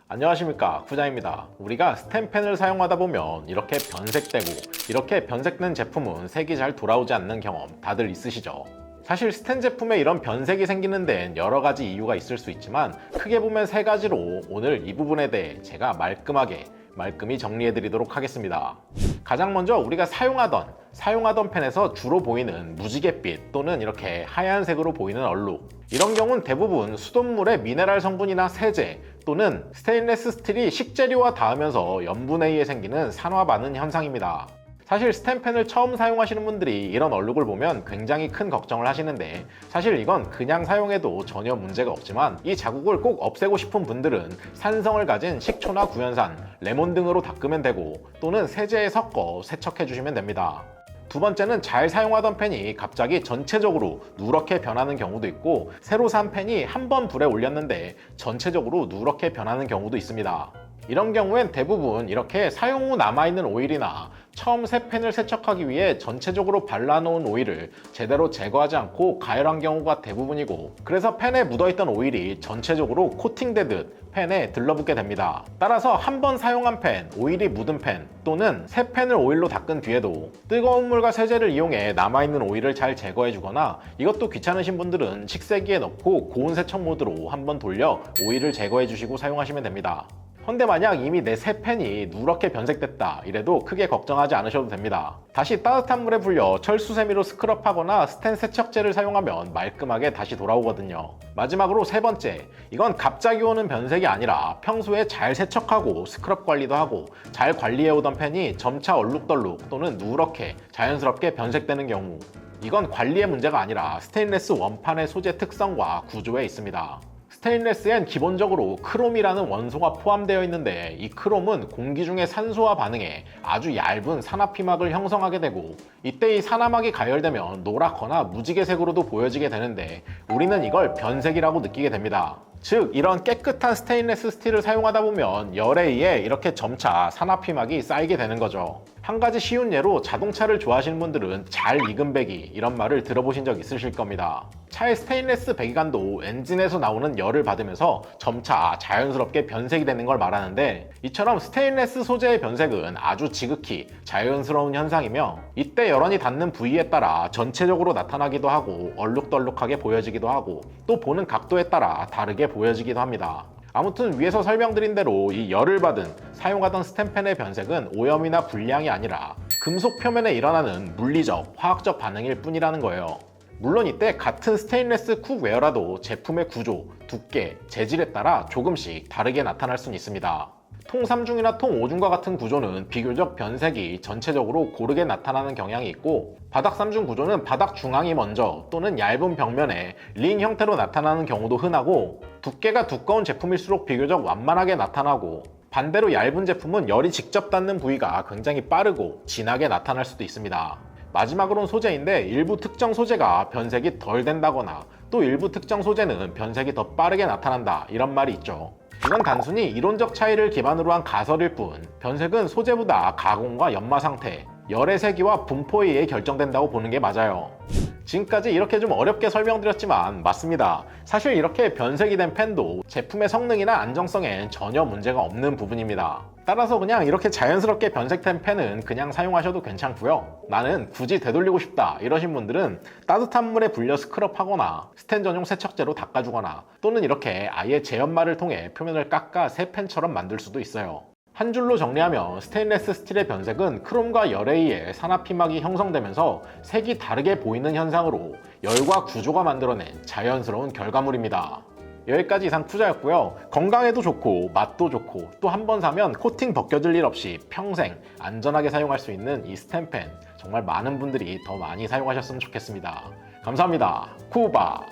안녕하십니까, 쿠장입니다. 우리가 스텐펜을 사용하다 보면 이렇게 변색되고 이렇게 변색된 제품은 색이 잘 돌아오지 않는 경험 다들 있으시죠? 사실 스텐 제품에 이런 변색이 생기는 데는 여러 가지 이유가 있을 수 있지만 크게 보면 세 가지로 오늘 이 부분에 대해 제가 말끔히 정리해 드리도록 하겠습니다. 가장 먼저 우리가 사용하던 펜에서 주로 보이는 무지갯빛 또는 이렇게 하얀색으로 보이는 얼룩, 이런 경우는 대부분 수돗물의 미네랄 성분이나 세제 또는 스테인리스 스틸이 식재료와 닿으면서 염분에 의해 생기는 산화 반응 현상입니다. 사실 스텐펜을 처음 사용하시는 분들이 이런 얼룩을 보면 굉장히 큰 걱정을 하시는데, 사실 이건 그냥 사용해도 전혀 문제가 없지만 이 자국을 꼭 없애고 싶은 분들은 산성을 가진 식초나 구연산, 레몬 등으로 닦으면 되고, 또는 세제에 섞어 세척해 주시면 됩니다. 두 번째는 잘 사용하던 펜이 갑자기 전체적으로 누렇게 변하는 경우도 있고, 새로 산 펜이 한 번 불에 올렸는데 전체적으로 누렇게 변하는 경우도 있습니다. 이런 경우엔 대부분 이렇게 사용 후 남아있는 오일이나 처음 새 펜을 세척하기 위해 전체적으로 발라놓은 오일을 제대로 제거하지 않고 가열한 경우가 대부분이고, 그래서 펜에 묻어있던 오일이 전체적으로 코팅되듯 펜에 들러붙게 됩니다. 따라서 한 번 사용한 펜, 오일이 묻은 펜 또는 새 펜을 오일로 닦은 뒤에도 뜨거운 물과 세제를 이용해 남아있는 오일을 잘 제거해주거나, 이것도 귀찮으신 분들은 식세기에 넣고 고온 세척 모드로 한번 돌려 오일을 제거해주시고 사용하시면 됩니다. 헌데 만약 이미 내 새 펜이 누렇게 변색됐다 이래도 크게 걱정하지 않으셔도 됩니다. 다시 따뜻한 물에 불려 철수세미로 스크럽하거나 스텐 세척제를 사용하면 말끔하게 다시 돌아오거든요. 마지막으로 세 번째, 이건 갑자기 오는 변색이 아니라 평소에 잘 세척하고 스크럽 관리도 하고 잘 관리해오던 펜이 점차 얼룩덜룩 또는 누렇게 자연스럽게 변색되는 경우, 이건 관리의 문제가 아니라 스테인리스 원판의 소재 특성과 구조에 있습니다. 스테인리스엔 기본적으로 크롬이라는 원소가 포함되어 있는데, 이 크롬은 공기 중의 산소와 반응해 아주 얇은 산화피막을 형성하게 되고, 이때 이 산화막이 가열되면 노랗거나 무지개색으로도 보여지게 되는데, 우리는 이걸 변색이라고 느끼게 됩니다. 즉, 이런 깨끗한 스테인리스 스틸을 사용하다 보면 열에 의해 이렇게 점차 산화피막이 쌓이게 되는 거죠. 한 가지 쉬운 예로 자동차를 좋아하시는 분들은 잘 익은 배기, 이런 말을 들어보신 적 있으실 겁니다. 차의 스테인리스 배기관도 엔진에서 나오는 열을 받으면서 점차 자연스럽게 변색이 되는 걸 말하는데, 이처럼 스테인리스 소재의 변색은 아주 지극히 자연스러운 현상이며, 이때 열원이 닿는 부위에 따라 전체적으로 나타나기도 하고 얼룩덜룩하게 보여지기도 하고, 또 보는 각도에 따라 다르게 보여지기도 합니다. 아무튼 위에서 설명드린 대로 이 열을 받은 사용하던 스텐펜의 변색은 오염이나 불량이 아니라 금속 표면에 일어나는 물리적, 화학적 반응일 뿐이라는 거예요. 물론 이때 같은 스테인리스 쿡웨어라도 제품의 구조, 두께, 재질에 따라 조금씩 다르게 나타날 수는 있습니다. 통 3중이나 통 5중과 같은 구조는 비교적 변색이 전체적으로 고르게 나타나는 경향이 있고, 바닥 3중 구조는 바닥 중앙이 먼저 또는 얇은 벽면에 링 형태로 나타나는 경우도 흔하고, 두께가 두꺼운 제품일수록 비교적 완만하게 나타나고, 반대로 얇은 제품은 열이 직접 닿는 부위가 굉장히 빠르고 진하게 나타날 수도 있습니다. 마지막으로는 소재인데, 일부 특정 소재가 변색이 덜 된다거나 또 일부 특정 소재는 변색이 더 빠르게 나타난다, 이런 말이 있죠. 이건 단순히 이론적 차이를 기반으로 한 가설일 뿐, 변색은 소재보다 가공과 연마 상태, 열의 세기와 분포에 의해 결정된다고 보는 게 맞아요. 지금까지 이렇게 좀 어렵게 설명드렸지만 맞습니다. 사실 이렇게 변색이 된 펜도 제품의 성능이나 안정성엔 전혀 문제가 없는 부분입니다. 따라서 그냥 이렇게 자연스럽게 변색된 펜은 그냥 사용하셔도 괜찮고요. 나는 굳이 되돌리고 싶다 이러신 분들은 따뜻한 물에 불려 스크럽하거나 스텐 전용 세척제로 닦아주거나, 또는 이렇게 아예 재연마를 통해 표면을 깎아 새 펜처럼 만들 수도 있어요. 한 줄로 정리하면 스테인리스 스틸의 변색은 크롬과 열에 의해 산화피막이 형성되면서 색이 다르게 보이는 현상으로 열과 구조가 만들어낸 자연스러운 결과물입니다. 여기까지 이상 투자였고요. 건강에도 좋고 맛도 좋고, 또 한 번 사면 코팅 벗겨질 일 없이 평생 안전하게 사용할 수 있는 이 스텐펜, 정말 많은 분들이 더 많이 사용하셨으면 좋겠습니다. 감사합니다. 쿠바.